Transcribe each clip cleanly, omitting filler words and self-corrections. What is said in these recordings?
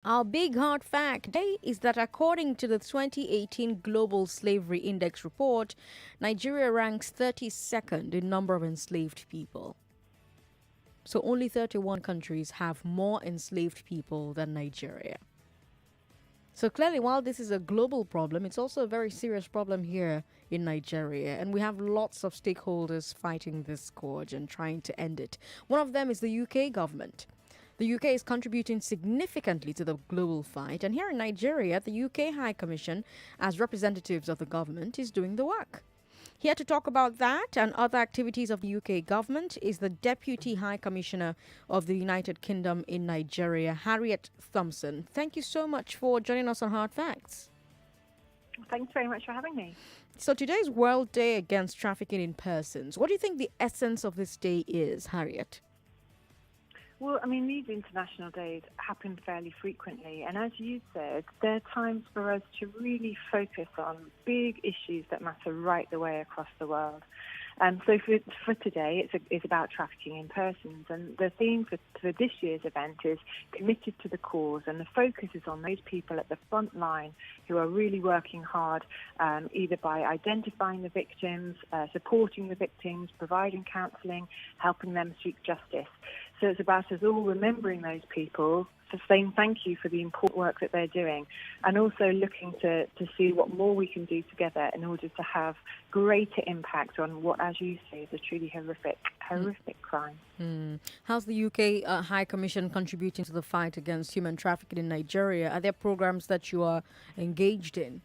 Our big hard fact today is that according to the 2018 Global Slavery Index report, Nigeria ranks 32nd in number of enslaved people. So only 31 countries have more enslaved people than Nigeria. So clearly, while this is a global problem, it's also a very serious problem here in Nigeria. And we have lots of stakeholders fighting this scourge and trying to end it. One of them is the UK government. The UK is contributing significantly to the global fight. And here in Nigeria, the UK High Commission, as representatives of the government, is doing the work. Here to talk about that and other activities of the UK government is the Deputy High Commissioner of the United Kingdom in Nigeria, Harriet Thompson. Thank you so much for joining us on Hard Facts. Thanks very much for having me. So today is World Day Against Trafficking in Persons. What do you think the essence of this day is, Harriet? Well, I mean, these international days happen fairly frequently. And as you said, they're times for us to really focus on big issues that matter right the way across the world. So for today, it's about trafficking in persons. And the theme for this year's event is committed to the cause. And the focus is on those people at the front line who are really working hard, either by identifying the victims, supporting the victims, providing counselling, helping them seek justice. So it's about us all remembering those people, so saying thank you for the important work that they're doing, and also looking to see what more we can do together in order to have greater impact on what, as you say, is a truly horrific crime. How's the UK High Commission contributing to the fight against human trafficking in Nigeria? Are there programs that you are engaged in?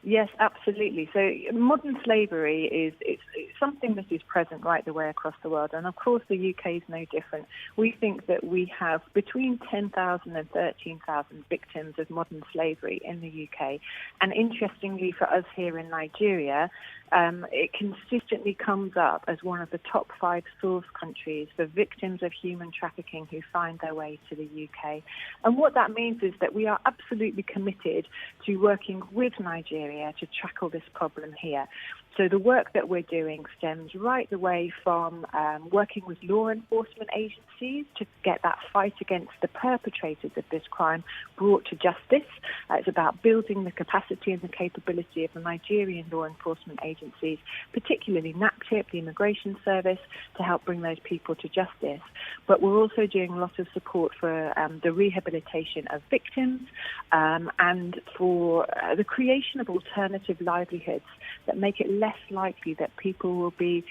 Yes, absolutely. So modern slavery is it's something that is present right the way across the world. And of course, the UK is no different. We think that we have between 10,000 and 13,000 victims of modern slavery in the UK. And interestingly for us here in Nigeria, it consistently comes up as one of the top 5 source countries for victims of human trafficking who find their way to the UK. And what that means is that we are absolutely committed to working with Nigeria to tackle this problem here. So the work that we're doing stems right the way from working with law enforcement agencies to get that fight against the perpetrators of this crime brought to justice. It's about building the capacity and the capability of the Nigerian law enforcement agencies, particularly NAPTIP, the Immigration Service, to help bring those people to justice. But we're also doing a lot of support for the rehabilitation of victims and for the creation of alternative livelihoods that make it less likely that people will be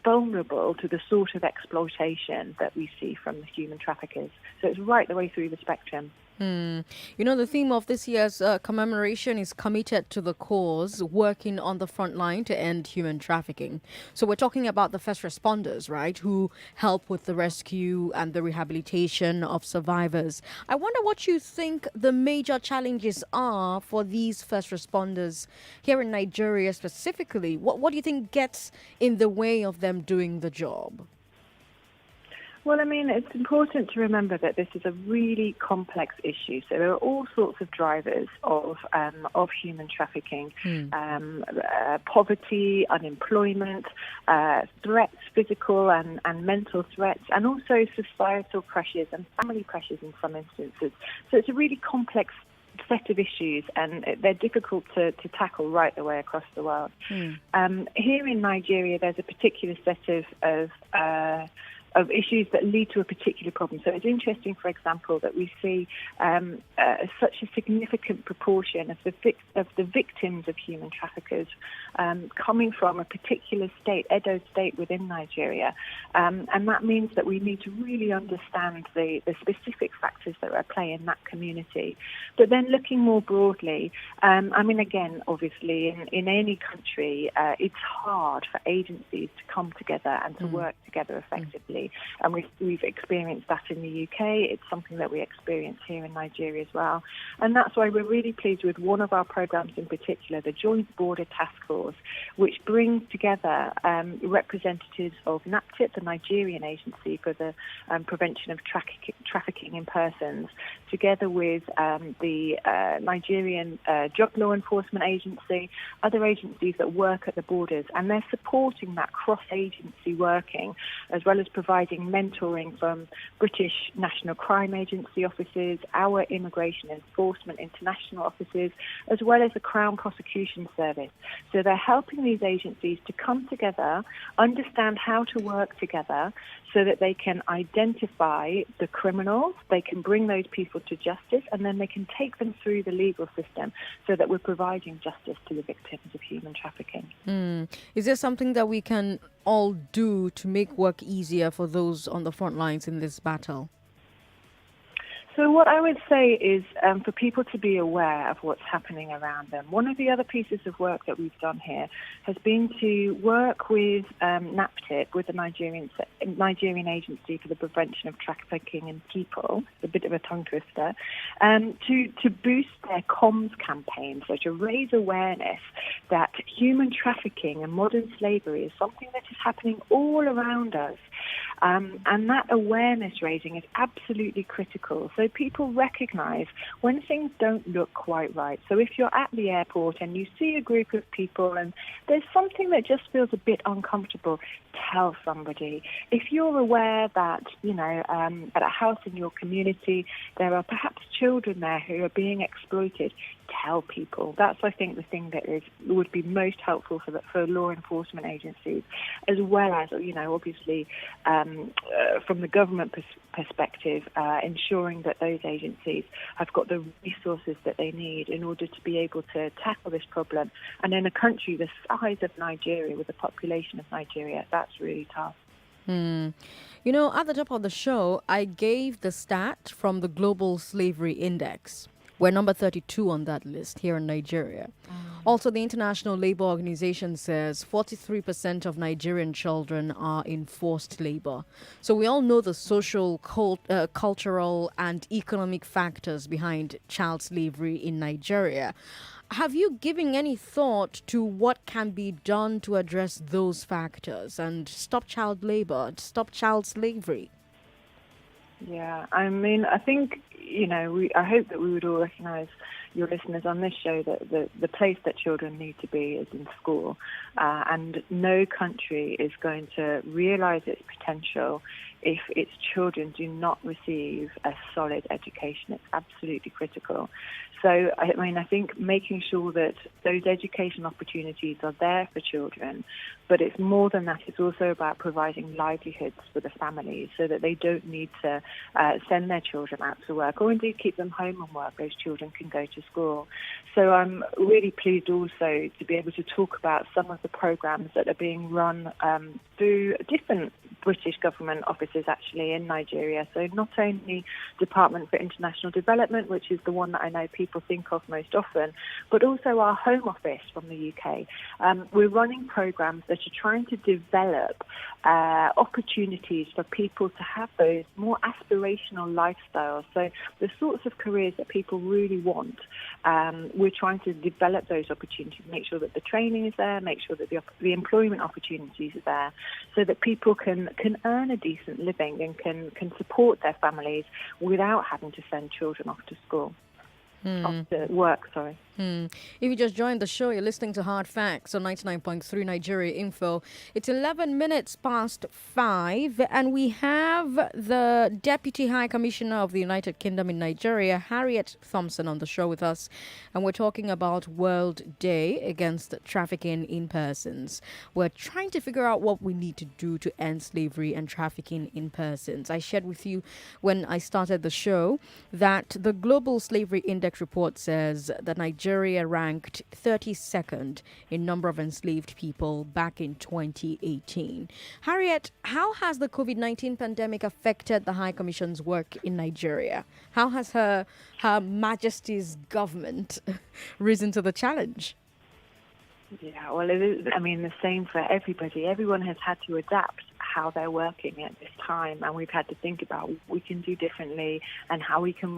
vulnerable to the sort of exploitation that we see from the human traffickers. So it's right the way through the spectrum. You know, the theme of this year's commemoration is committed to the cause, working on the front line to end human trafficking. So we're talking about the first responders, right, who help with the rescue and the rehabilitation of survivors. I wonder what you think the major challenges are for these first responders here in Nigeria specifically. What do you think gets in the way of them doing the job? Well, I mean, it's important to remember that this is a really complex issue. So there are all sorts of drivers of human trafficking, poverty, unemployment, threats, physical and mental threats, and also societal pressures and family pressures in some instances. So it's a really complex set of issues, and they're difficult to tackle right the way across the world. Here in Nigeria, there's a particular set of issues that lead to a particular problem. So it's interesting, for example, that we see such a significant proportion of the victims of human traffickers coming from a particular state, Edo State within Nigeria. And that means that we need to really understand the specific factors that are at play in that community. But then looking more broadly, I mean, again, obviously, in any country, it's hard for agencies to come together and to work together effectively. And we've experienced that in the UK. It's something that we experience here in Nigeria as well. And that's why we're really pleased with one of our programs in particular, the Joint Border Task Force, which brings together representatives of NAPTIP, the Nigerian Agency for the Prevention of Trafficking in Persons, together with the Nigerian Drug Law Enforcement Agency, other agencies that work at the borders. And they're supporting that cross-agency working, as well as providing providing mentoring from British National Crime Agency offices, our Immigration Enforcement International offices, as well as the Crown Prosecution Service. So they're helping these agencies to come together, understand how to work together so that they can identify the criminals, they can bring those people to justice, and then they can take them through the legal system so that we're providing justice to the victims of human trafficking. Is there something that we can all do to make work easier for those on the front lines in this battle? So what I would say is for people to be aware of what's happening around them. One of the other pieces of work that we've done here has been to work with NAPTIP, with the Nigerian Agency for the Prevention of Trafficking in People, a bit of a tongue twister, to boost their comms campaign, so to raise awareness that human trafficking and modern slavery is something that is happening all around us. And that awareness raising is absolutely critical. So people recognize when things don't look quite right. So if you're at the airport and you see a group of people and there's something that just feels a bit uncomfortable, tell somebody. If you're aware that, at a house in your community, there are perhaps children there who are being exploited, tell people. That's, I think, the thing that would be most helpful for law enforcement agencies, as well as, obviously, from the government perspective, ensuring that those agencies have got the resources that they need in order to be able to tackle this problem. And in a country the size of Nigeria, with the population of Nigeria, that's really tough. At the top of the show, I gave the stat from the Global Slavery Index. We're number 32 on that list here in Nigeria. Also, the International Labour Organization says 43% of Nigerian children are in forced labor. So we all know the social, cultural and economic factors behind child slavery in Nigeria. Have you given any thought to what can be done to address those factors and stop child labor, stop child slavery? Yeah, I think, I hope that we would all recognise, your listeners on this show, that the place that children need to be is in school. And no country is going to realise its potential if its children do not receive a solid education. It's absolutely critical. So, I think making sure that those education opportunities are there for children, but it's more than that. It's also about providing livelihoods for the families so that they don't need to send their children out to work or indeed keep them home and work. Those children can go to school. So I'm really pleased also to be able to talk about some of the programs that are being run through different British government offices actually in Nigeria. So not only Department for International Development, which is the one that I know people think of most often, but also our Home Office from the UK. We're running programs that are trying to develop opportunities for people to have those more aspirational lifestyles. So the sorts of careers that people really want, we're trying to develop those opportunities, make sure that the training is there, make sure that the employment opportunities are there, so that people can earn a decent living and can support their families without having to send children off to school. Off to work, sorry. If you just joined the show, you're listening to Hard Facts on 99.3 Nigeria Info. It's 11 minutes past 5, and we have the Deputy High Commissioner of the United Kingdom in Nigeria, Harriet Thompson, on the show with us, and we're talking about World Day Against Trafficking in Persons. We're trying to figure out what we need to do to end slavery and trafficking in persons. I shared with you when I started the show that the Global Slavery Index report says that Nigeria ranked 32nd in number of enslaved people back in 2018. Harriet, how has the COVID-19 pandemic affected the High Commission's work in Nigeria? How has Her Majesty's government risen to the challenge? Yeah, well, it is, the same for everybody. Everyone has had to adapt how they're working at this time, and we've had to think about what we can do differently and how we can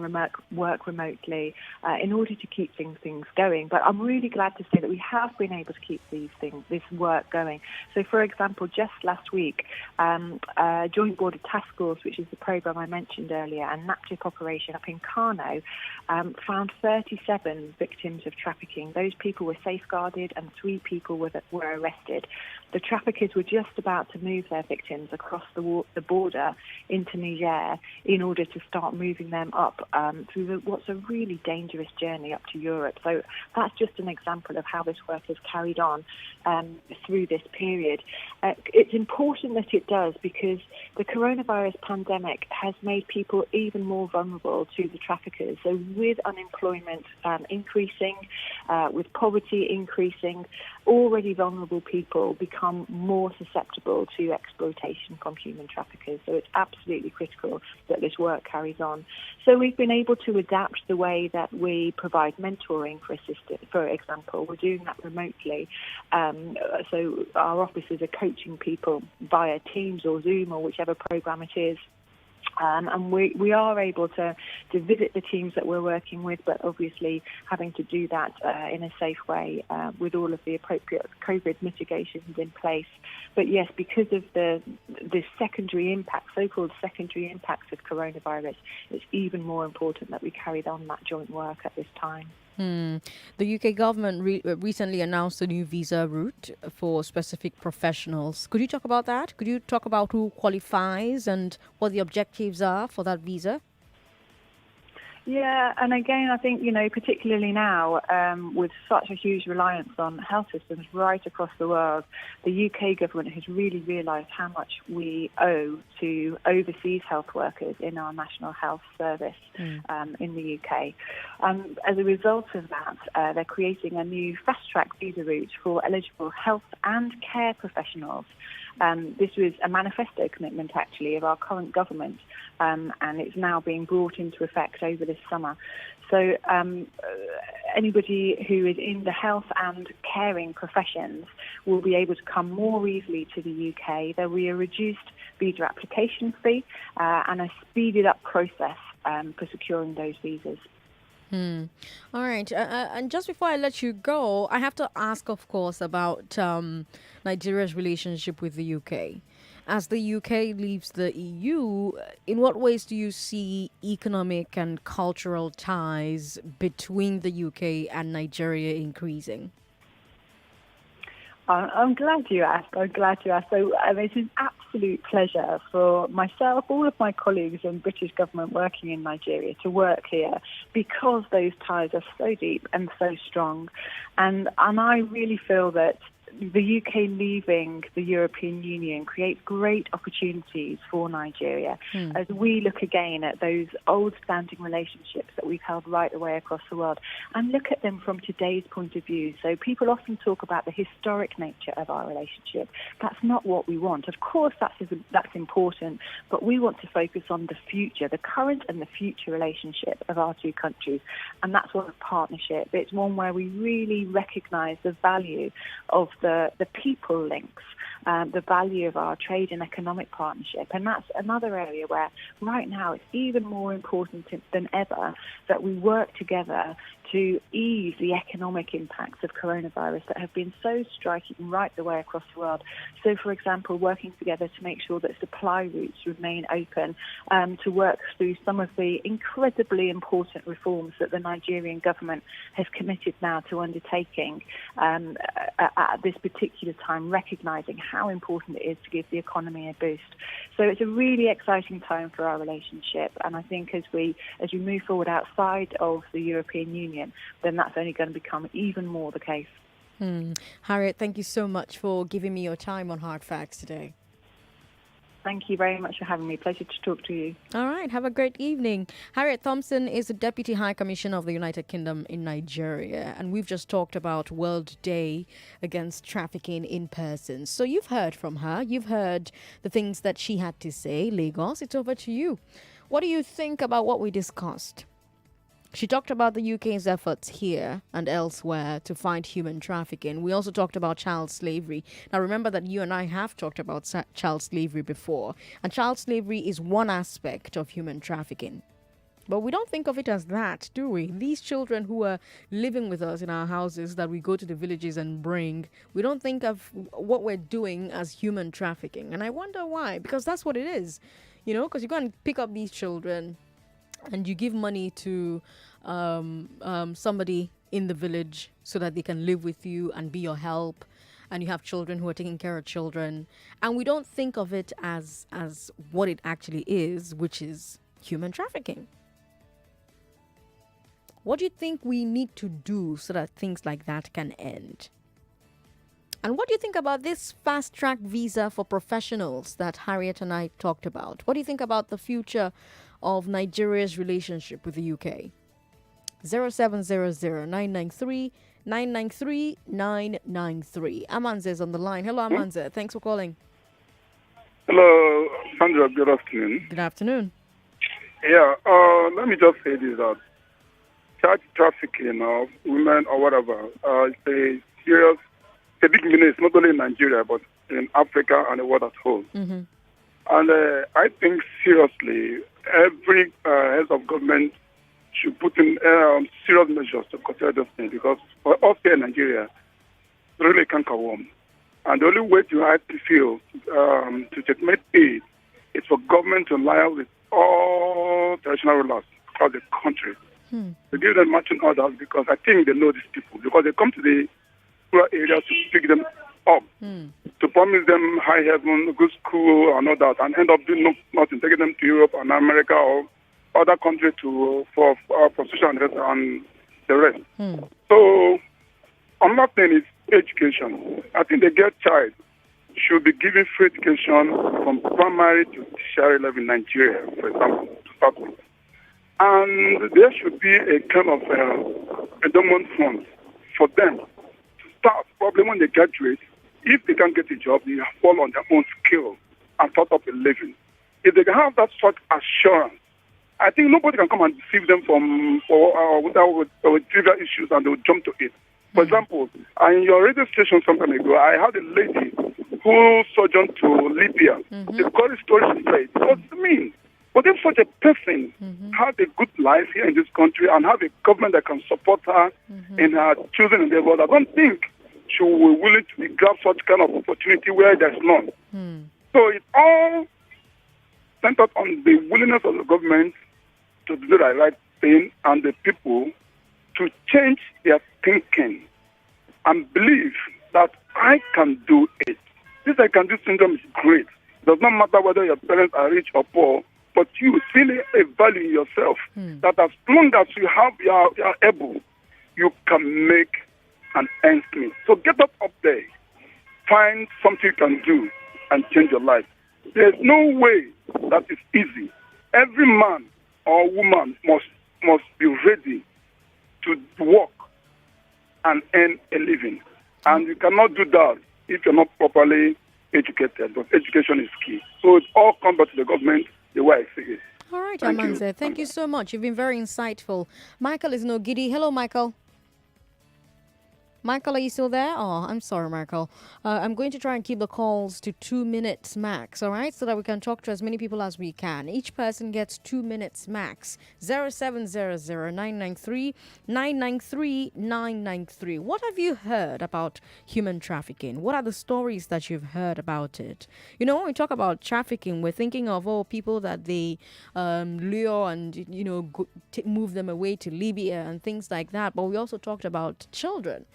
work remotely in order to keep things going. But I'm really glad to say that we have been able to keep this work going. So, for example, just last week, Joint Border Task Force, which is the program I mentioned earlier, and NAPTIP operation up in Kano, found 37 victims of trafficking. Those people were safeguarded and 3 people were arrested. The traffickers were just about to move their victims victims across the border into Niger in order to start moving them up through what's a really dangerous journey up to Europe. So that's just an example of how this work has carried on through this period. It's important that it does because the coronavirus pandemic has made people even more vulnerable to the traffickers. So with unemployment increasing, with poverty increasing, already vulnerable people become more susceptible to exploitation from human traffickers. So it's absolutely critical that this work carries on. So we've been able to adapt the way that we provide mentoring for example. We're doing that remotely. So our officers are coaching people via Teams or Zoom or whichever program it is. And we are able to visit the teams that we're working with, but obviously having to do that in a safe way with all of the appropriate COVID mitigations in place. But yes, because of the secondary impacts, so-called secondary impacts of coronavirus, it's even more important that we carried on that joint work at this time. The UK government recently announced a new visa route for specific professionals. Could you talk about that? Could you talk about who qualifies and what the objectives are for that visa? Yeah, and again, I think, particularly now, with such a huge reliance on health systems right across the world, the UK government has really realised how much we owe to overseas health workers in our National Health Service in the UK. As a result of that, they're creating a new fast-track visa route for eligible health and care professionals. This was a manifesto commitment, actually, of our current government, and it's now being brought into effect over this summer. So anybody who is in the health and caring professions will be able to come more easily to the UK. There will be a reduced visa application fee and a speeded up process for securing those visas. All right. And just before I let you go, I have to ask, of course, about Nigeria's relationship with the UK. As the UK leaves the EU, in what ways do you see economic and cultural ties between the UK and Nigeria increasing? I'm glad you asked. So it's an absolute pleasure for myself, all of my colleagues and British government working in Nigeria to work here because those ties are so deep and so strong. And I really feel that the UK leaving the European Union creates great opportunities for Nigeria as we look again at those old standing relationships that we've held right the way across the world and look at them from today's point of view. So people often talk about the historic nature of our relationship. That's not what we want. Of course, that's important, but we want to focus on the future, the current and the future relationship of our two countries. And that's one of partnership. It's one where we really recognise the value of the people links, the value of our trade and economic partnership. And that's another area where right now it's even more important than ever that we work together to ease the economic impacts of coronavirus that have been so striking right the way across the world. So, for example, working together to make sure that supply routes remain open, to work through some of the incredibly important reforms that the Nigerian government has committed now to undertaking at this particular time, recognising how important it is to give the economy a boost. So it's a really exciting time for our relationship, and I think as we move forward outside of the European Union, then that's only going to become even more the case. Harriet, thank you so much for giving me your time on Hard Facts today. Thank you very much for having me. Pleasure to talk to you. All right. Have a great evening. Harriet Thompson is the Deputy High Commissioner of the United Kingdom in Nigeria. And we've just talked about World Day Against Trafficking in Persons. So you've heard from her. You've heard the things that she had to say. Lagos, it's over to you. What do you think about what we discussed? She talked about the UK's efforts here and elsewhere to fight human trafficking. We also talked about child slavery. Now, remember that you and I have talked about child slavery before. And child slavery is one aspect of human trafficking. But we don't think of it as that, do we? These children who are living with us in our houses that we go to the villages and bring, we don't think of what we're doing as human trafficking. And I wonder why. Because that's what it is. You know, because you go and pick up these children and you give money to somebody in the village so that they can live with you and be your help. and you have children who are taking care of children, and we don't think of it as what it actually is, which is human trafficking. What do you think we need to do so that things like that can end? And what do you think about this fast track visa for professionals that Harriet and I talked about? What do you think about the future of Nigeria's relationship with the UK? 0700 993 Amanze is on the line. Hello, Amanze. Thanks for calling. Hello, Sandra. Good afternoon. Good afternoon. Yeah, let me just say this: that child trafficking of women or whatever is a serious, a big menace not only in Nigeria but in Africa and the world as whole. Mm-hmm. And I think seriously, every head of government should put in serious measures to consider this thing, because for us here in Nigeria, it really can't go on. And the only way to actually feel to checkmate it is for government to lie with all traditional rulers across the country to give them marching orders, because I think they know these people, because they come to the rural areas to pick them up, to promise them high heaven, good school, and all that, and end up doing nothing, taking them to Europe and America or other countries for prostitution and the rest. So another thing is education. I think the girl child should be given free education from primary to tertiary level in Nigeria, for example, to start with. And there should be a kind of endowment fund for them to start. Probably when they graduate, if they can get a job, they fall on their own skill and start up a living. If they can have that sort of assurance, I think nobody can come and deceive them with trivial issues and they'll jump to it. For example, in your radio station some time ago, I had a lady who sojourned to Libya. The current story she said, it was mean. But if such a person has a good life here in this country and have a government that can support her in her children and their world, I don't think she will be willing to grab such kind of opportunity where there's none. So it's all centered on the willingness of the government to do the right thing and the people to change their thinking and believe that I can do it. This I can do syndrome is great. It does not matter whether your parents are rich or poor, but you feel a value in yourself that as long as you are able, you can make an end meet. So get up there, find something you can do and change your life. There's no way that is easy. Every man or woman must be ready to work and earn a living. And you cannot do that if you're not properly educated. But education is key. So it all comes back to the government, the way I see it. All right, Amanze. Thank you so much. You've been very insightful. Michael is no giddy. Hello, Michael. Michael, are you still there? Oh, I'm sorry, Michael. I'm going to try and keep the calls to 2 minutes max, all right? So that we can talk to as many people as we can. Each person gets 2 minutes max. 0700 993 993. What have you heard about human trafficking? What are the stories that you've heard about it? You know, when we talk about trafficking, we're thinking of people that they lure and, move them away to Libya and things like that. But we also talked about children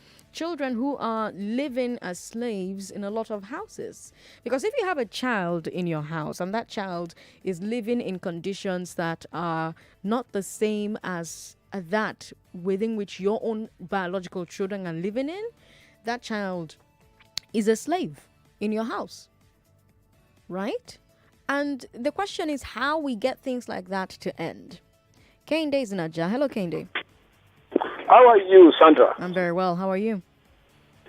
who are living as slaves in a lot of houses. Because if you have a child in your house and that child is living in conditions that are not the same as that within which your own biological children are living in, that child is a slave in your house, right? And the question is how we get things like that to end. Kende is in Aja. Hello, Kende. How are you, Sandra? I'm very well. How are you?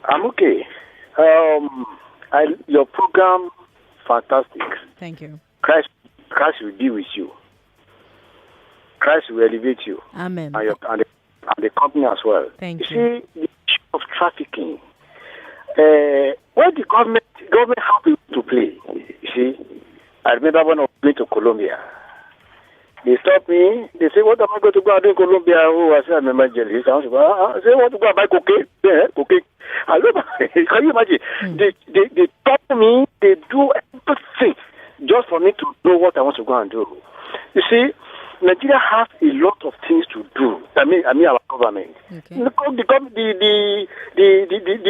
I'm okay. Your program, fantastic. Thank you. Christ will be with you. Christ will elevate you. Amen. And the company as well. Thank you. See, the issue of trafficking, where the government have to play. You see, I remember when I was going to Colombia. They stopped me. They say, "What am I going to go and do in Colombia?" Oh, I said, "I'm evangelist." I say, "Want to go and buy cocaine?" Yeah, cocaine. I look, can you imagine? They stop me. They do everything just for me to know what I want to go and do. You see, Nigeria has a lot of things to do. I mean, our government. government. Okay. The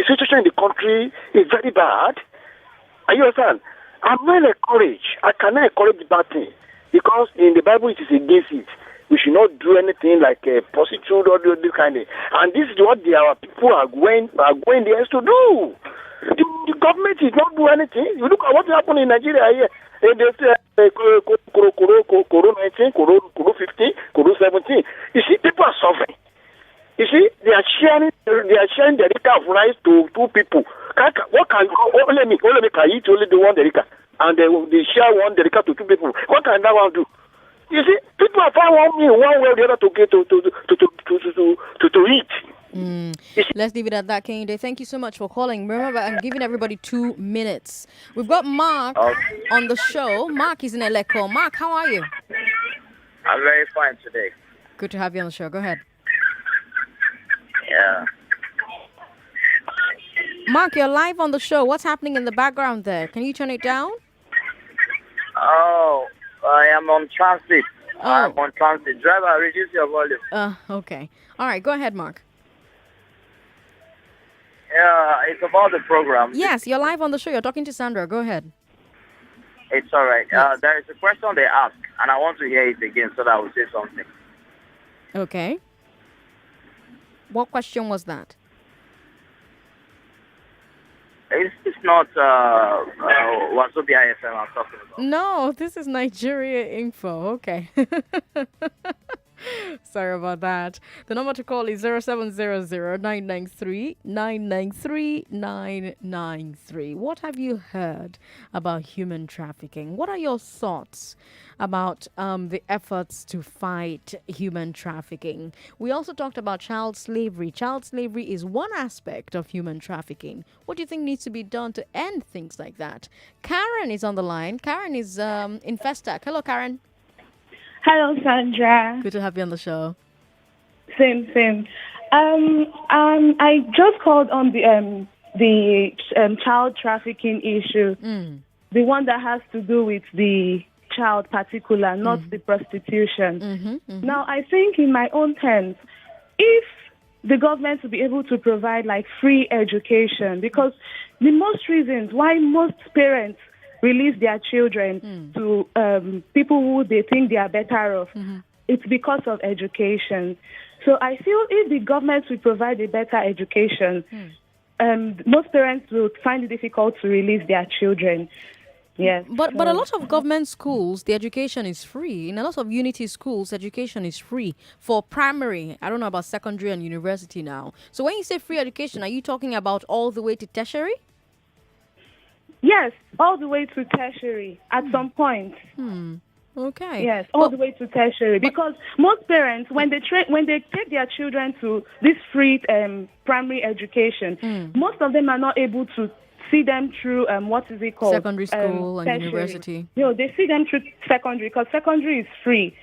situation in the country is very bad. Are you understand? I'm not encouraged. I cannot encourage the bad thing because in the Bible it is against it. We should not do anything like prostitute or this kind of. And this is what our people are going there to do. The government is not doing anything. You look at what happened in Nigeria here. And they say Koro 19, Koro 15, Koro 17. You see, people are suffering. You see, they are sharing the rika of rice to two people. Let me can eat only the one rika, and they share one rika to two people. What can that one do? You see, people are found one way or the other to get to eat. Let's leave it at that, Kehinde. Thank you so much for calling. Remember, I'm giving everybody 2 minutes. We've got Mark on the show. Mark is in Eleko. Mark, how are you? I'm very fine today. Good to have you on the show. Go ahead. Yeah. Mark, you're live on the show. What's happening in the background there? Can you turn it down? Oh, I am on transit. Oh. I'm on transit. Driver, reduce your volume. Okay. All right, go ahead, Mark. Yeah, it's about the program. Yes, you're live on the show. You're talking to Sandra. Go ahead. It's all right. Yes. There is a question they ask, and I want to hear it again so that I will say something. Okay. What question was that? It's not Wazobia FM I'm talking about. No, this is Nigeria Info. Okay. Sorry about that. The number to call is 0700-993-993. What have you heard about human trafficking? What are your thoughts about the efforts to fight human trafficking? We also talked about child slavery. Child slavery is one aspect of human trafficking. What do you think needs to be done to end things like that? Karen is on the line. Karen is in Festac. Hello, Karen. Hello, Sandra. Good to have you on the show. Same. I just called on the child trafficking issue, the one that has to do with the child particular, not the prostitution. Now, I think in my own terms, if the government will be able to provide like free education, because the most reasons why most parents release their children to people who they think they are better off, it's because of education. So I feel if the government will provide a better education, most parents will find it difficult to release their children. Yes. But a lot of government schools, the education is free. In a lot of unity schools, education is free for primary. I don't know about secondary and university now. So when you say free education, are you talking about all the way to tertiary? Yes, all the way to tertiary at some point. Okay. Yes, all the way to tertiary. Because most parents, when they take their children to this free primary education, most of them are not able to see them through what is it called? Secondary school and tertiary. university. No, they see them through secondary because secondary is free.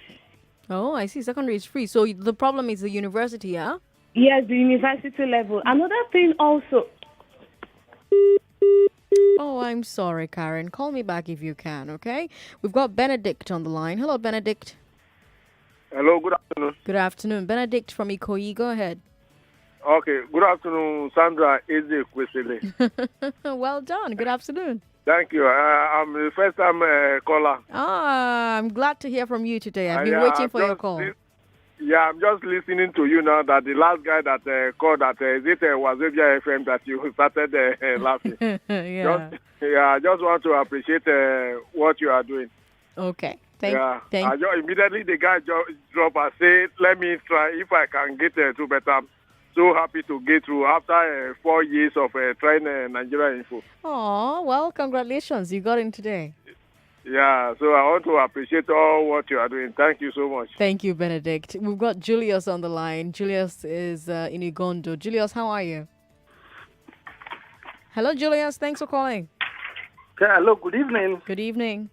Oh, I see. Secondary is free. So the problem is the university, yeah? Yes, the university level. Another thing also. Oh, I'm sorry, Karen. Call me back if you can, okay? We've got Benedict on the line. Hello, Benedict. Hello, good afternoon. Good afternoon. Benedict from Ikoyi. Go ahead. Okay, good afternoon, Sandra Ezekwesili. Well done. Good afternoon. Thank you. I'm the first-time caller. I'm glad to hear from you today. I've been waiting for your call. I'm just listening to you now that the last guy that called that, is it Wazobia FM that you started laughing? Yeah. I just want to appreciate what you are doing. Okay. Immediately the guy dropped and said, let me try if I can get through, but I'm so happy to get through after 4 years of trying Nigeria Info. Oh, well, congratulations. You got in today. Yeah, so I want to appreciate all what you are doing. Thank you so much. Thank you, Benedict. We've got Julius on the line. Julius is in Ugondo. Julius, how are you? Hello, Julius. Thanks for calling. Hello, good evening. Good evening.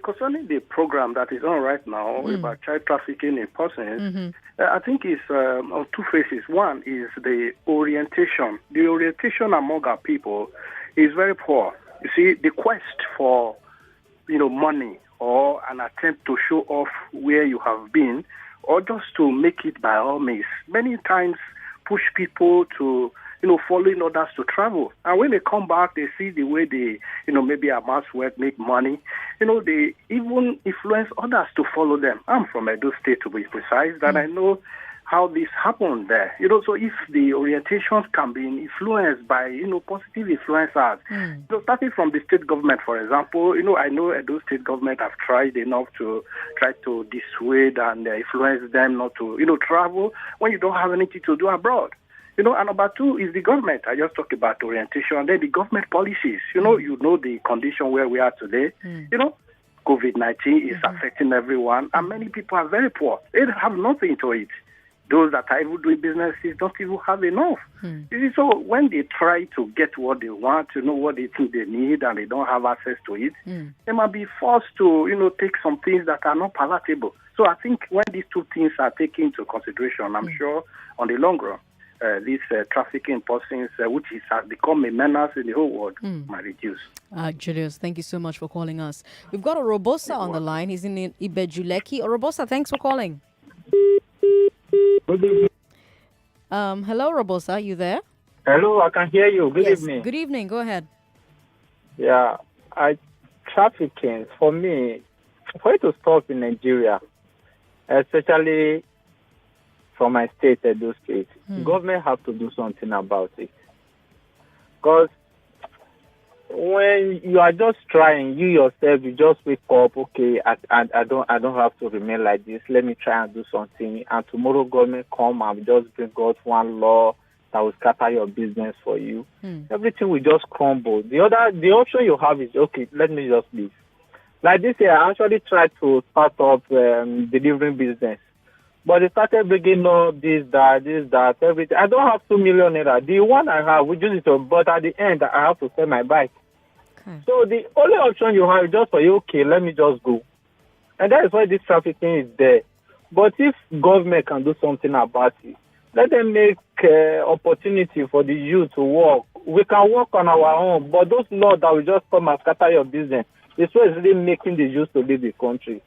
Concerning the program that is on right now about child trafficking in persons, I think it's on two phases. One is the orientation. The orientation among our people is very poor. You see, the quest for, money or an attempt to show off where you have been or just to make it by all means. Many times push people to, following others to travel. And when they come back, they see the way they, maybe amass wealth, make money. They even influence others to follow them. I'm from Edo State, to be precise, that I know how this happened there. So if the orientations can be influenced by, positive influencers, starting from the state government, for example, I know Edo State government have tried enough to try to dissuade and influence them not to, travel when you don't have anything to do abroad. And number two is the government. I just talked about orientation, and then the government policies. The condition where we are today. COVID-19 is affecting everyone, and many people are very poor. They have nothing to eat. Those that are even doing businesses don't even have enough. So when they try to get what they want, what they think they need, and they don't have access to it, they might be forced to, take some things that are not palatable. So I think when these two things are taken into consideration, I'm sure on the long run, this trafficking persons, which has become a menace in the whole world, might reduce. Julius, thank you so much for calling us. We've got Orobosa on the line. He's in Ibejuleki. Orobosa, thanks for calling. Hello, Robosa, are you there? Hello, I can hear you. Good evening. Good evening. Go ahead. Yeah, trafficking, for me, for it to stop in Nigeria, especially from my state, Edo State, government have to do something about it. Because when you are just trying, you yourself, you just wake up, okay, I don't have to remain like this. Let me try and do something. And tomorrow government come and just bring out one law that will scatter your business for you. Everything will just crumble. The option you have is, okay, let me just leave. Like this year, I actually tried to start up delivering business. But they started bringing up this, that, everything. I don't have 2 million naira. The one I have, we use it, but at the end, I have to sell my bike. Okay. So the only option you have is just for you, okay, let me just go. And that is why this trafficking is there. But if government can do something about it, let them make opportunity for the youth to work. We can work on our own, but those laws that will just come and scatter your business, is what is really making the youth to leave the country.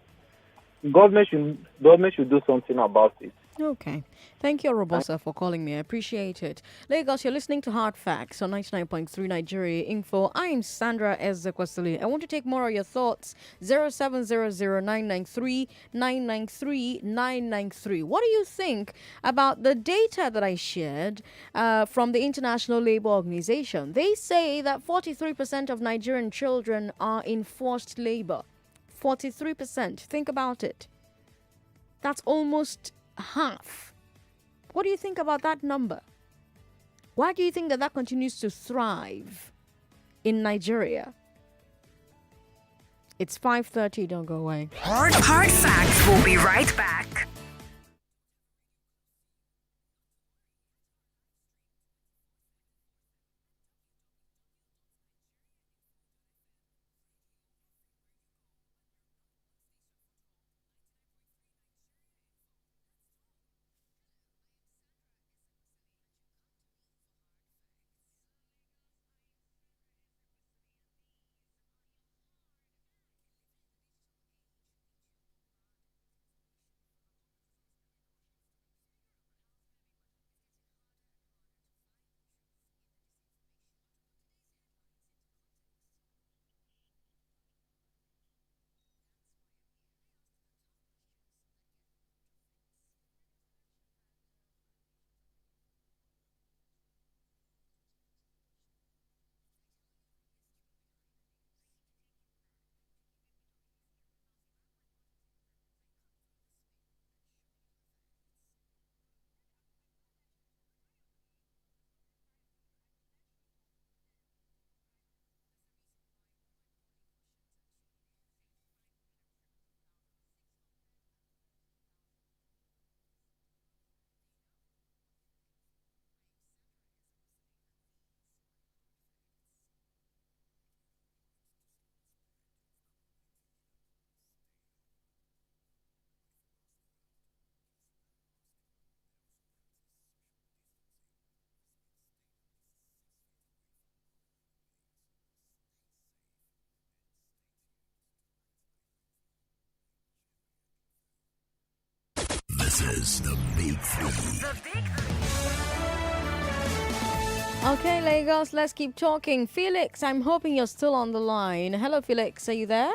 Government should do something about it. Okay. Thank you, Robosa, for calling me. I appreciate it. Lagos, you're listening to Hard Facts on 99.3 Nigeria Info. I'm Sandra Ezekwesili. I want to take more of your thoughts. 0700-993-993. What do you think about the data that I shared from the International Labour Organization? They say that 43% of Nigerian children are in forced labor. 43%. Think about it. That's almost half. What do you think about that number? Why do you think that continues to thrive in Nigeria? It's 5:30. Don't go away. Hard Facts. We'll be right back. This is the Big Three. Okay, Lagos, let's keep talking. Felix, I'm hoping you're still on the line. Hello, Felix, are you there?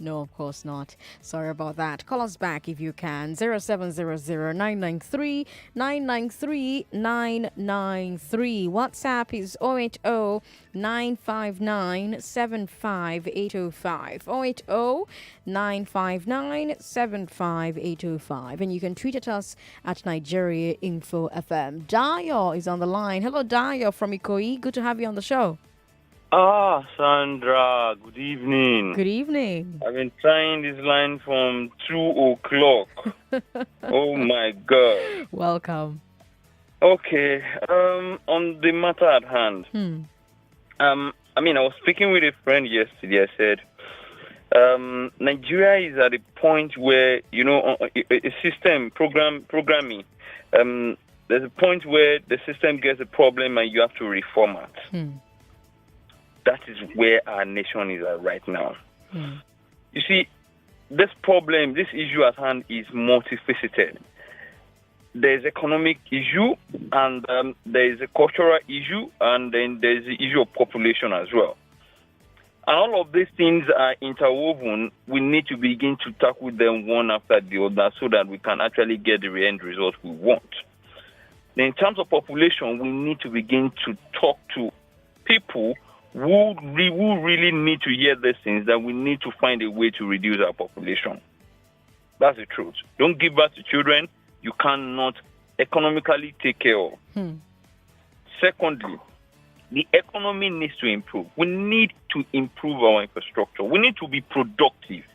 No, of course not. Sorry about that. Call us back if you can. 0700-993-993-993. WhatsApp is 080-959-75805. 080-959-75805. And you can tweet at us at Nigeria Info FM. Dayo is on the line. Hello, Dayo from Ikoyi. Good to have you on the show. Sandra, good evening. Good evening. I've been trying this line from 2 o'clock. Oh my God. Welcome. Okay, on the matter at hand. I was speaking with a friend yesterday. I said, Nigeria is at a point where, a system, programming, there's a point where the system gets a problem and you have to reformat. That is where our nation is at right now. You see, this issue at hand is multifaceted. There's economic issue, and there's a cultural issue, and then there's the issue of population as well. And all of these things are interwoven. We need to begin to tackle them one after the other so that we can actually get the end result we want. Then in terms of population, we need to begin to talk to people who really need to hear these things, that we need to find a way to reduce our population. That's the truth. Don't give birth to children you cannot economically take care of. Secondly, the economy needs to improve. We need to improve our infrastructure. We need to be productive.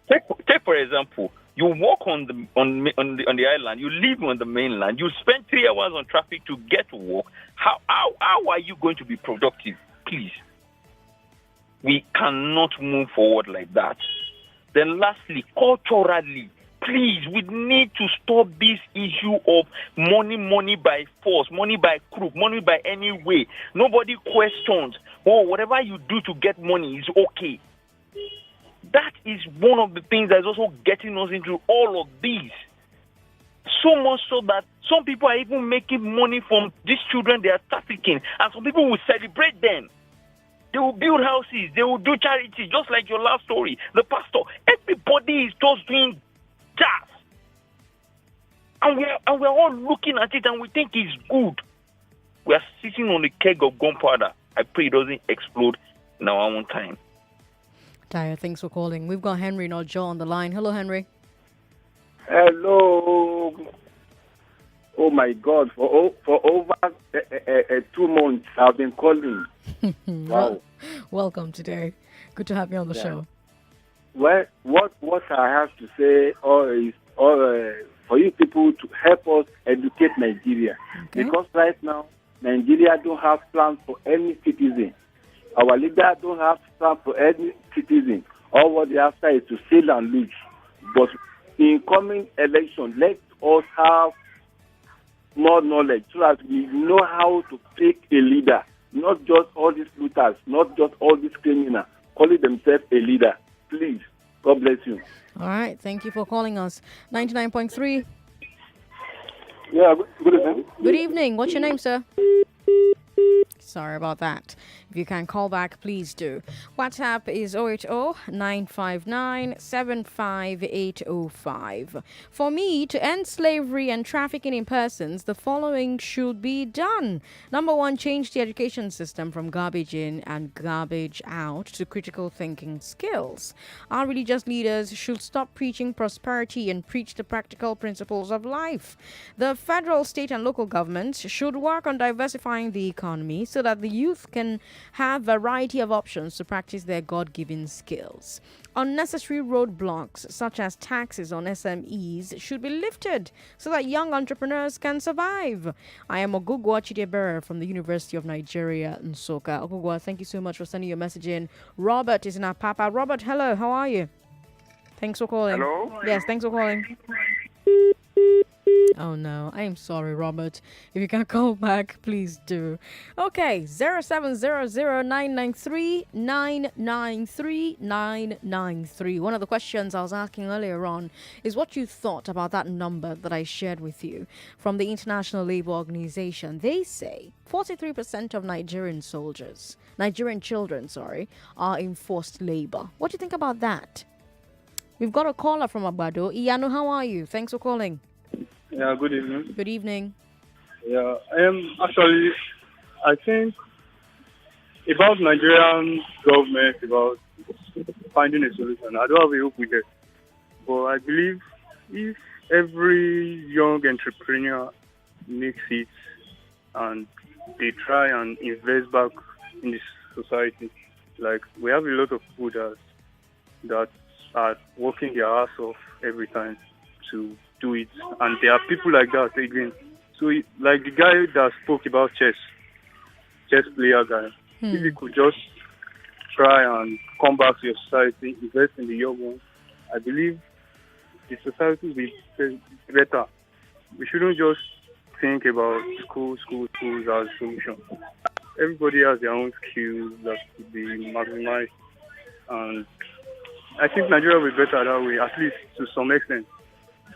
Take for example, you walk on the island, you live on the mainland, you spend 3 hours on traffic to get to work. How are you going to be productive? Please. We cannot move forward like that. Then lastly, culturally, please, we need to stop this issue of money by force, money by crook, money by any way. Nobody questions, whatever you do to get money is okay. That is one of the things that is also getting us into all of these. So much so that some people are even making money from these children they are trafficking, and some people will celebrate them. They will build houses. They will do charity, just like your last story. The pastor, everybody is just doing jazz. And we're all looking at it and we think it's good. We are sitting on a keg of gunpowder. I pray it doesn't explode in our own time. Taya, thanks for calling. We've got Henry, not Joe, on the line. Hello, Henry. Hello. Oh my God! For over 2 months, I've been calling. Wow! Welcome today. Good to have you on the show. Well, what I have to say is for you people to help us educate Nigeria, because right now Nigeria don't have plans for any citizen. Our leaders don't have plans for any citizen. All what they have is to sail and lose. But in coming election, let us have more knowledge so that we know how to pick a leader, not just all these looters, not just all these criminals calling themselves a leader. Please, God bless you. All right, thank you for calling us. 99.3. Yeah, good evening. Good evening. What's your name, sir? Sorry about that. If you can call back, please do. WhatsApp is 080-959-75805. For me, to end slavery and trafficking in persons, the following should be done. Number one, change the education system from garbage in and garbage out to critical thinking skills. Our religious leaders should stop preaching prosperity and preach the practical principles of life. The federal, state, and local governments should work on diversifying the economy so that the youth can have a variety of options to practice their God-given skills. Unnecessary roadblocks such as taxes on SMEs should be lifted so that young entrepreneurs can survive. I am Ogugwa Chidebere from the University of Nigeria, Nsukka. Ogugwa, thank you so much for sending your message in. Robert is in Apapa. Robert, hello, how are you? Thanks for calling. Hello? Yes, thanks for calling. Oh no, I am sorry, Robert. If you can call back, please do. Okay, 0700-993-993-993. One of the questions I was asking earlier on is what you thought about that number that I shared with you from the International Labour Organization. They say 43% of Nigerian children, are in forced labor. What do you think about that? We've got a caller from Abado. Iyanu, how are you? Thanks for calling. Yeah, good evening. Good evening. Yeah, I think about Nigerian government, about finding a solution. I don't have a hope with it. But I believe if every young entrepreneur makes it and they try and invest back in this society, like we have a lot of people that are working their ass off every time to do it, and there are people like that again. So, like the guy that spoke about chess player guy, if you could just try and come back to your society, invest in the young ones, I believe the society will be better. We shouldn't just think about schools as a solution. Everybody has their own skills that could be maximized, and I think Nigeria will be better that way, at least to some extent.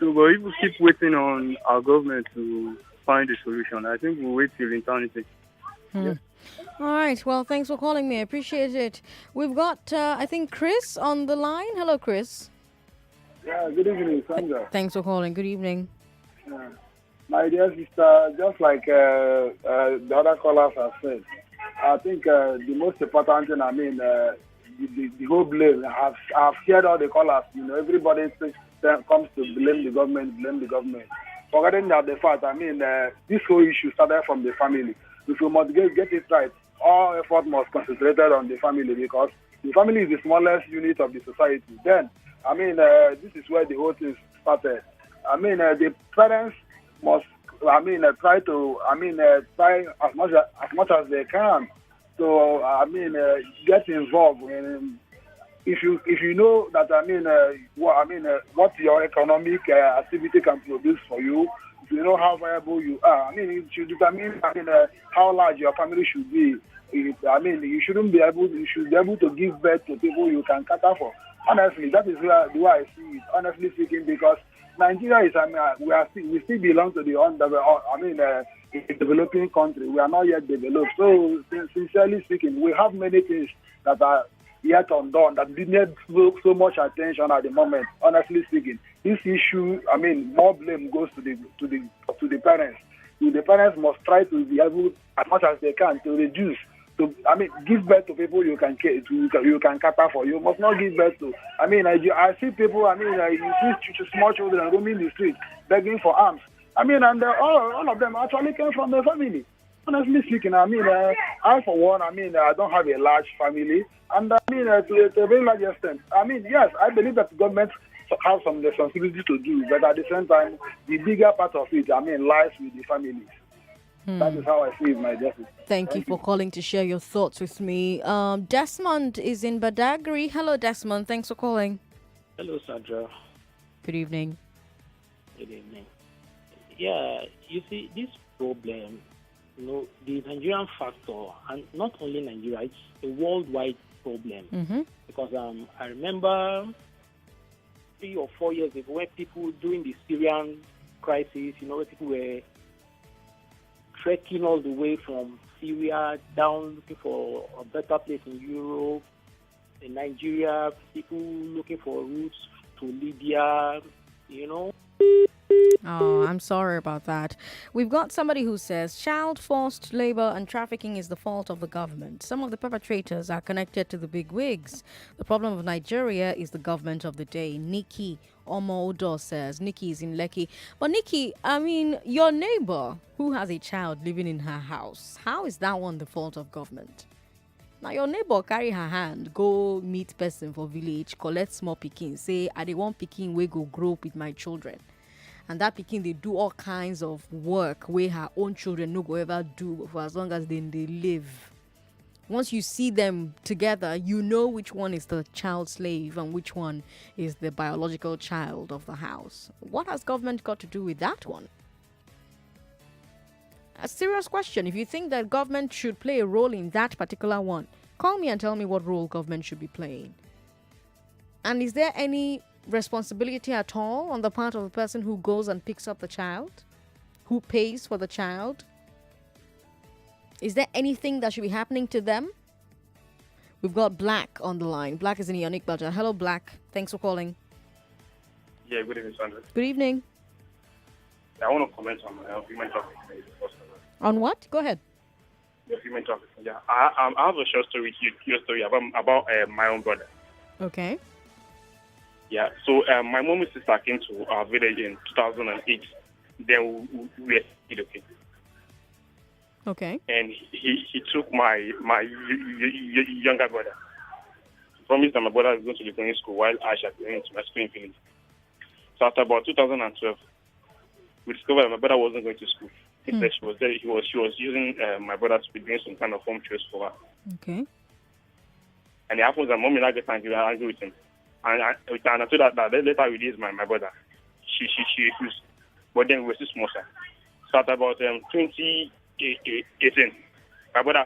So, but if we keep waiting on our government to find a solution, I think we'll wait till eternity. Yeah. All right. Well, thanks for calling me. I appreciate it. We've got, I think, Chris on the line. Hello, Chris. Yeah, good evening, Sandra. Thanks for calling. Good evening. My dear sister, just like the other callers have said, I think the most important thing, the whole blame, I've heard all the callers, everybody comes to blame the government. Forgetting that the fact, this whole issue started from the family. If we must get it right, all effort must concentrate on the family, because the family is the smallest unit of the society. Then, this is where the whole thing started. The parents must, try as much as they can. So, get involved in. If you know that what your economic activity can produce for you, if you know how viable you are, it should determine how large your family should be. You should be able to give birth to people you can cater for. Honestly, that is the way I see it. Honestly speaking, because Nigeria is we still belong to the developing country. We are not yet developed. So sincerely speaking, we have many things that are yet undone that didn't look so much attention at the moment. Honestly speaking, this issue, more blame goes to the parents. The parents must try to be able, as much as they can, to reduce. Give birth to people you can cater for. You must not give birth to. I see people. You see small children roaming the street begging for alms. And all of them actually came from the family. Honestly speaking, I for one, I don't have a large family, and to a very large extent, yes, I believe that the government have some responsibility to do, but at the same time, the bigger part of it, lies with the families. That is how I see it, my justice. Thank you for calling to share your thoughts with me. Desmond is in Badagry. Hello, Desmond. Thanks for calling. Hello, Sandra. Good evening. Good evening. Yeah, you see, this problem, the Nigerian factor, and not only Nigeria, it's a worldwide problem. Mm-hmm. Because I remember 3 or 4 years ago when people, during the Syrian crisis, where people were trekking all the way from Syria down looking for a better place in Europe, in Nigeria, people looking for routes to Libya, Oh, I'm sorry about that. We've got somebody who says child forced labor and trafficking is the fault of the government. Some of the perpetrators are connected to the big wigs. The problem of Nigeria is the government of the day. Nikki Omodo says. Nikki is in Lekki. But Nikki, your neighbor who has a child living in her house, how is that one the fault of government? Now your neighbor carry her hand, go meet person for village, collect small pikin, say, I dey want pikin wey go grow up with my children. And that pikin, they do all kinds of work where her own children no go ever do for as long as they live. Once you see them together, you know which one is the child slave and which one is the biological child of the house. What has government got to do with that one? A serious question. If you think that government should play a role in that particular one, call me and tell me what role government should be playing. And is there any responsibility at all on the part of the person who goes and picks up the child? Who pays for the child? Is there anything that should be happening to them? We've got Black on the line. Black is in Ionic Belgium. Hello, Black. Thanks for calling. Yeah, good evening, Sandra. Good evening. I want to comment on human trafficking. On what? Go ahead. Yeah, human trafficking. Yeah, I have a short story, your story about my own brother. Okay. Yeah, so my mom and sister came to our village in 2008. Then we were okay. Okay. And he took my younger brother. He promised that my brother was going to be going to school while I shall be going to my school in village. So after about 2012, we discovered that my brother wasn't going to school. Instead, she was there. She was using my brother to be doing some kind of home chores for her. Okay. And it happens that mommy now gets angry with him. And I told her that let her release my brother. She refused. But then we were still small, sir. So at about 2018, my brother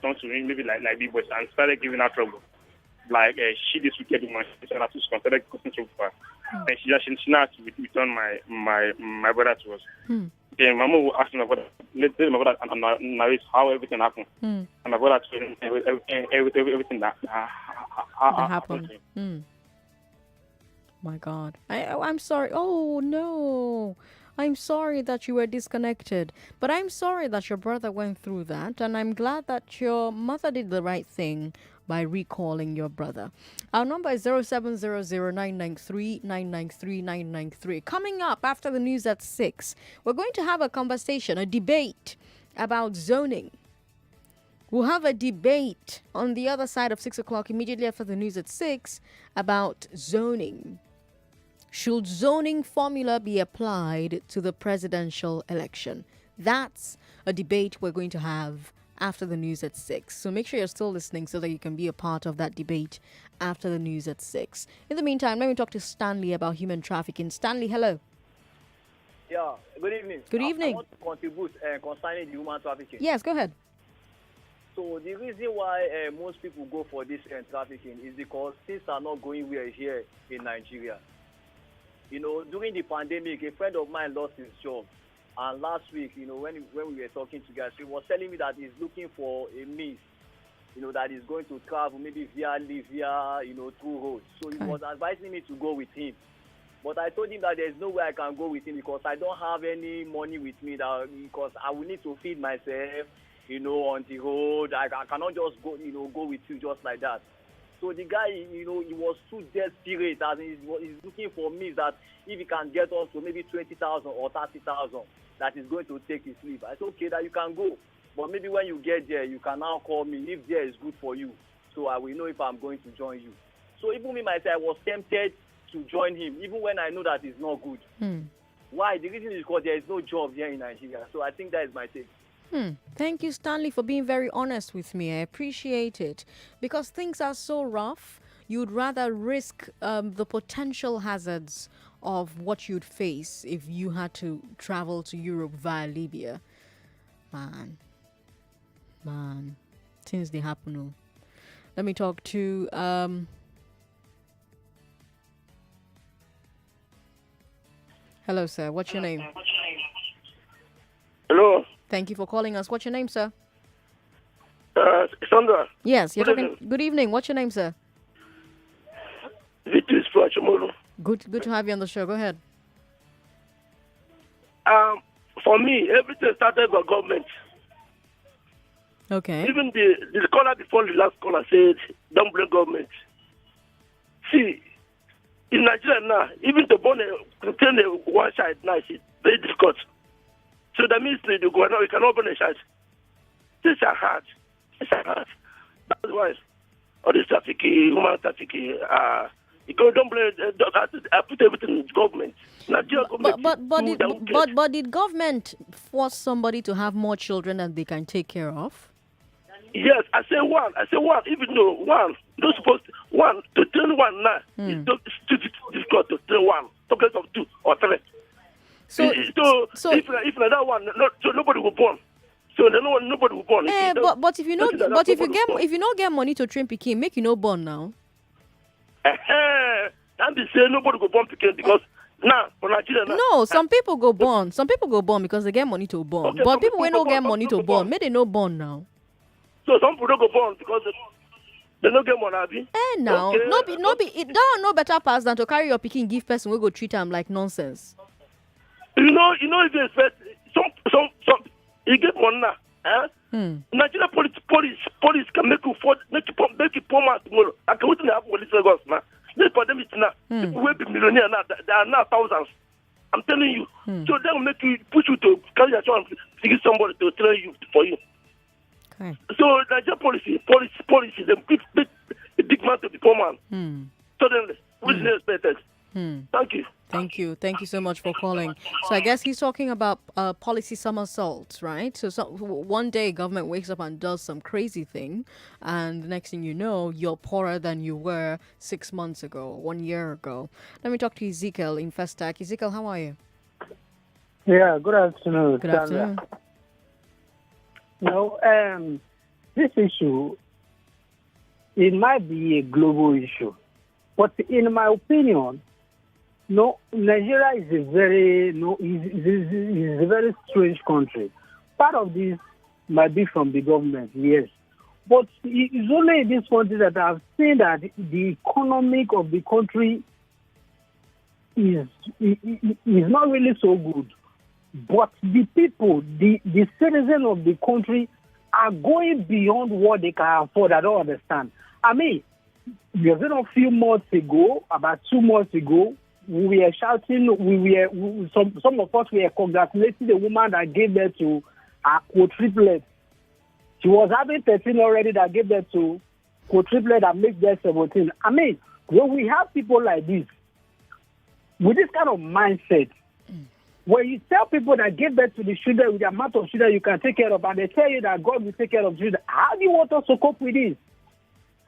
turned to me maybe like big boys and started giving her trouble. Like she this wicked woman, she started causing trouble for her. And she now has to return my brother to us. Then my mom asked my brother, let my brother narrate how everything happened. And my brother told him everything that happened. My God. I'm sorry. Oh, no. I'm sorry that you were disconnected. But I'm sorry that your brother went through that. And I'm glad that your mother did the right thing by recalling your brother. Our number is 0700-993-993-993. Coming up after the news at 6, we're going to have a conversation, a debate about zoning. We'll have a debate on the other side of 6 o'clock, immediately after the news at 6, about zoning. Should zoning formula be applied to the presidential election? That's a debate we're going to have after the news at 6. So make sure you're still listening so that you can be a part of that debate after the news at 6. In the meantime, let me talk to Stanley about human trafficking. Stanley, hello. Yeah, good evening. Good evening. I want to contribute concerning the human trafficking. Yes, go ahead. So the reason why most people go for this trafficking is because things are not going well here in Nigeria. You know, during the pandemic, a friend of mine lost his job. And last week, you know, when we were talking together, he was telling me that he's looking for a means, you know, that is going to travel maybe via Libya, you know, through roads. So he was advising me to go with him. But I told him that there's no way I can go with him because I don't have any money with me, because I will need to feed myself, you know, on the road. I cannot just go, you know, go with you just like that. So the guy, you know, he was too desperate, as he's looking for me that if he can get us to maybe 20,000 or 30,000, that is going to take his leave. I said, okay, that you can go, but maybe when you get there, you can now call me if there is good for you, so I will know if I'm going to join you. So even me myself, I was tempted to join him, even when I know that it's not good. Why? The reason is because there is no job here in Nigeria. So I think that is my take. Thank you, Stanley, for being very honest with me. I appreciate it. Because things are so rough, you'd rather risk the potential hazards of what you'd face if you had to travel to Europe via Libya. Man. Things they happen. Let me talk to... Hello, sir. What's your name? Hello. Thank you for calling us. What's your name, sir? Sandra. Yes, you're talking. Good evening. What's your name, sir? Vitus Chamolo. Good to have you on the show. Go ahead. For me, everything started by government. Okay. Even the caller before the last caller said, don't blame government. See, in Nigeria now, even to train one child now is very difficult. So that means we cannot burn a child. These are hard. That's why all this trafficking, human trafficking, you don't blame. I put everything in government. Nigeria government. But did government force somebody to have more children than they can take care of? Yes, I say one. Even though one, not supposed to train one now. It's too difficult to train one. Talk of two or three. So if like that one, so nobody will born. So nobody will born. But if you know, if you not get money to train pikin, make you no born now. And they say nobody will born pikin because now for Nigeria now. No, some people go born. Some people go born because they get money to born. Okay, but people when don't get money to born, may they no born now. So some people don't go born because they don't get money. Now, okay. It don't no better pass than to carry your pikin give person we go treat them like nonsense. You know if you expect some you get money now. Nigeria police can make you poor man tomorrow. I can wait to have police Lagos now. This pandemic now, people will be millionaire now. There are now thousands. I'm telling you. So they will make you push you to carry your child to get somebody to train you for you. Okay. So Nigeria policy, they give a big man to the poor man. Suddenly, which is expected. Thank you. Thank you so much for calling. So I guess he's talking about policy somersaults, right? So one day government wakes up and does some crazy thing, and the next thing you know, you're poorer than you were 6 months ago, 1 year ago. Let me talk to Ezekiel in Festac. Ezekiel, how are you? Yeah, good afternoon. Good afternoon. This issue, it might be a global issue, but in my opinion, Nigeria is a very is a very strange country. Part of this might be from the government, yes, but it's only in this country that I've seen that the economic of the country is not really so good. But the people, the citizens of the country are going beyond what they can afford. I don't understand. I mean, a few months ago, about 2 months ago, we were shouting, some of us were congratulating the woman that gave birth to a quadruplet. She was having 13 already that gave birth to quadruplet that makes birth 17. I mean, when we have people like this, with this kind of mindset, when you tell people that give birth to the children with the amount of children you can take care of, and they tell you that God will take care of children, how do you want us to cope with this?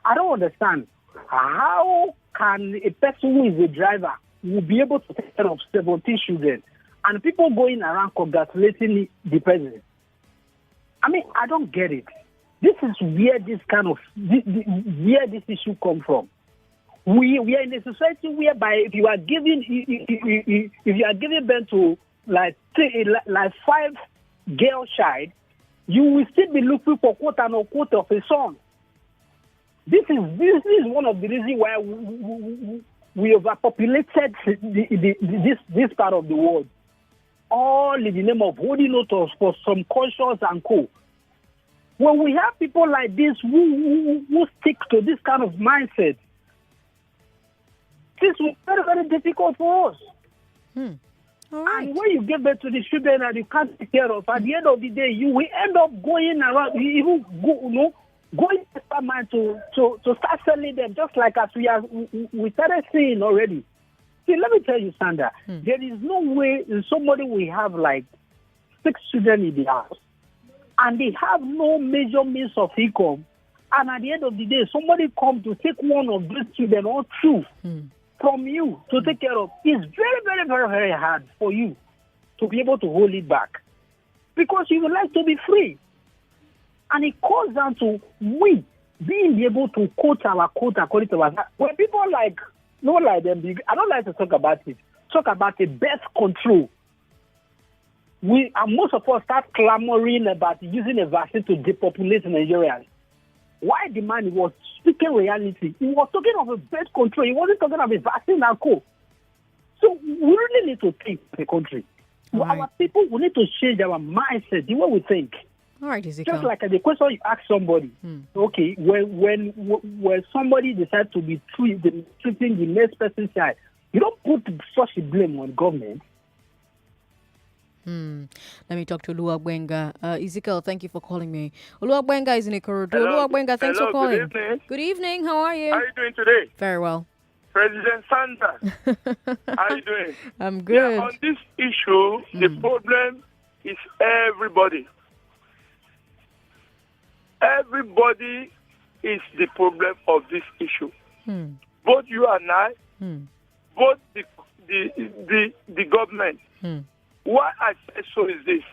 I don't understand. How can a person who is a driver will be able to take care of 17 children and people going around congratulating the president? I mean, I don't get it. This is where where this issue comes from. We are in a society whereby if you are giving birth to like 5 girl child, you will still be looking for quote unquote of a son. This is one of the reasons why we overpopulated this part of the world. All in the name of holding out for some conscience and co. When we have people like this who stick to this kind of mindset, this was very, very difficult for us. Right. And when you give birth to the children that you can't take care of, at the end of the day, you will end up going around, going extra mile to start selling them, just like as we started seeing already. See, let me tell you, Sandra, there is no way somebody will have like 6 children in the house, and they have no major means of income, and at the end of the day, somebody comes to take one of these children or 2 from you to take care of. It's very, very, very, very hard for you to be able to hold it back because you would like to be free. And it comes down to we being able to quote our quote according to our. When people not like them, I don't like to talk about it. Talk about the birth control. Most of us start clamoring about using a vaccine to depopulate Nigerians. Why the man was speaking reality? He was talking of a birth control. He wasn't talking of a vaccine and co. So we really need to think the country. Right. Our people, we need to change our mindset, the way we think. All right, Ezekiel. Just like the question you ask somebody, okay, when somebody decides to be treating the next person's child, you don't put such a blame on government. Let me talk to Oluwagbenga. Ezekiel, thank you for calling me. Oluwagbenga is in Ikorodu. Oluwagbenga, thanks for calling. Good evening. Good evening. How are you? How are you doing today? Very well. President Sandra, how are you doing? I'm good. Yeah, on this issue, the problem is everybody. Everybody is the problem of this issue. Both you and I, both the government, Why I say so is this.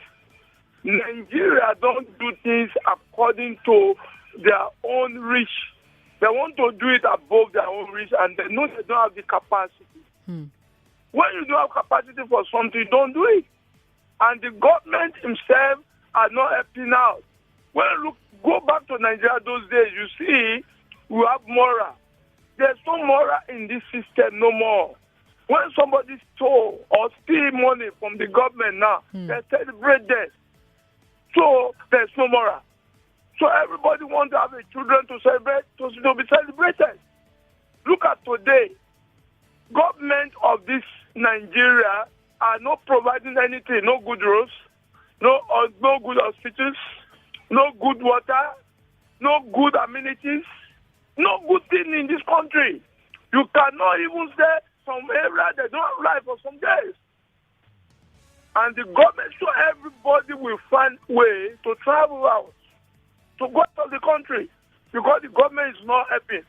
Nigeria don't do things according to their own reach. They want to do it above their own reach, and they know they don't have the capacity. When you don't have capacity for something, you don't do it. And the government himself are not helping out. When you go back to Nigeria those days, you see we have moral. There's no moral in this system no more. When somebody stole or steal money from the government now, they celebrate that. So there's no moral. So everybody wants to have the children to celebrate, to be celebrated. Look at today. Government of this Nigeria are not providing anything. No good roads, no good hospitals, no good water, no good amenities, no good thing in this country. You cannot even say some area they don't have life for some days. And the government, so everybody will find way to travel out, to go out of the country, because the government is not helping.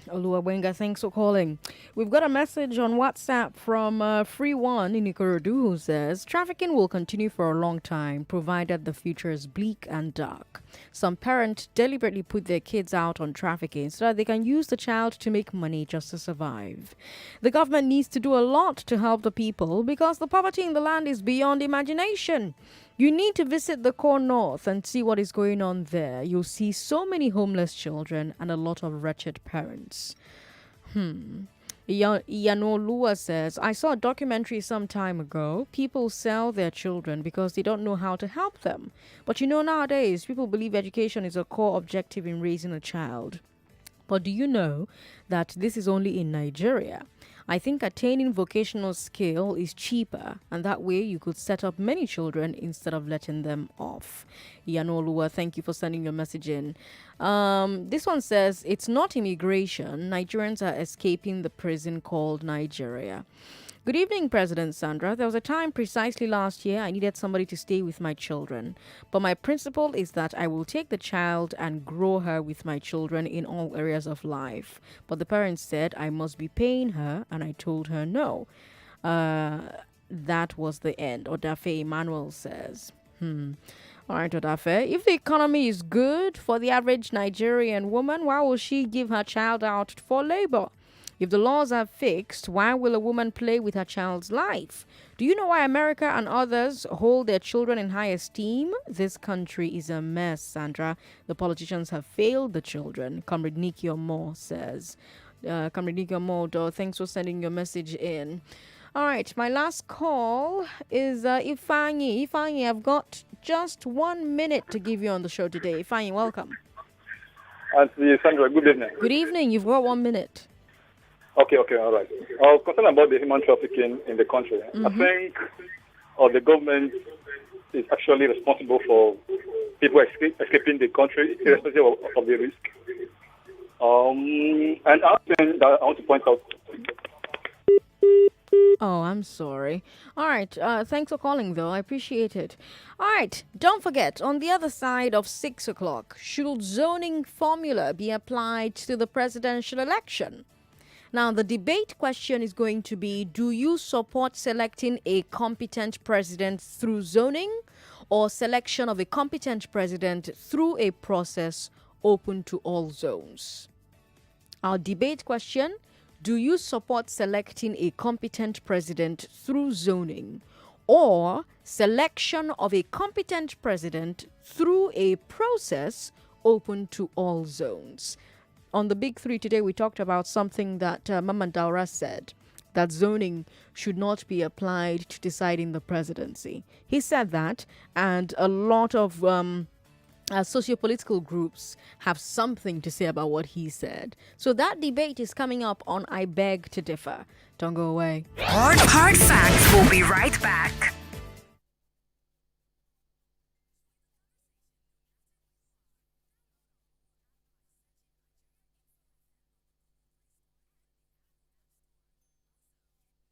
Oluwabenga, thanks for calling. We've got a message on WhatsApp from Free One in Ikorodu who says, trafficking will continue for a long time, provided the future is bleak and dark. Some parents deliberately put their kids out on trafficking so that they can use the child to make money just to survive. The government needs to do a lot to help the people because the poverty in the land is beyond imagination. You need to visit the core north and see what is going on there. You'll see so many homeless children and a lot of wretched parents. Iyanolua says, I saw a documentary some time ago. People sell their children because they don't know how to help them. But nowadays, people believe education is a core objective in raising a child. But do you know that this is only in Nigeria? I think attaining vocational skill is cheaper, and that way you could set up many children instead of letting them off. Yanolua, thank you for sending your message in. This one says, it's not immigration. Nigerians are escaping the prison called Nigeria. Good evening, President Sandra. There was a time precisely last year I needed somebody to stay with my children. But my principle is that I will take the child and grow her with my children in all areas of life. But the parents said I must be paying her, and I told her no. That was the end, Odafe Emmanuel says. All right, Odafe. If the economy is good for the average Nigerian woman, why will she give her child out for labor? If the laws are fixed, why will a woman play with her child's life? Do you know why America and others hold their children in high esteem? This country is a mess, Sandra. The politicians have failed the children, Comrade Nikki Moore says. Comrade Nikki Moore, thanks for sending your message in. All right, my last call is Ifanyi. Ifanyi, I've got just 1 minute to give you on the show today. Ifanyi, welcome. Auntie Sandra, good evening. Good evening. You've got 1 minute. Okay, all right. I was concerned about the human trafficking in the country. I think the government is actually responsible for people escaping the country, irrespective of the risk. And another thing that I want to point out. Oh, I'm sorry. All right. Thanks for calling, though. I appreciate it. All right. Don't forget, on the other side of 6 o'clock, should zoning formula be applied to the presidential election? Now, the debate question is going to be, do you support selecting a competent president through zoning or selection of a competent president through a process open to all zones? Our debate question, do you support selecting a competent president through zoning or selection of a competent president through a process open to all zones? On the Big Three today, we talked about something that Mama Daura said, that zoning should not be applied to deciding the presidency. He said that, and a lot of socio-political groups have something to say about what he said. So that debate is coming up on I Beg to Differ. Don't go away. Hard Facts will be right back.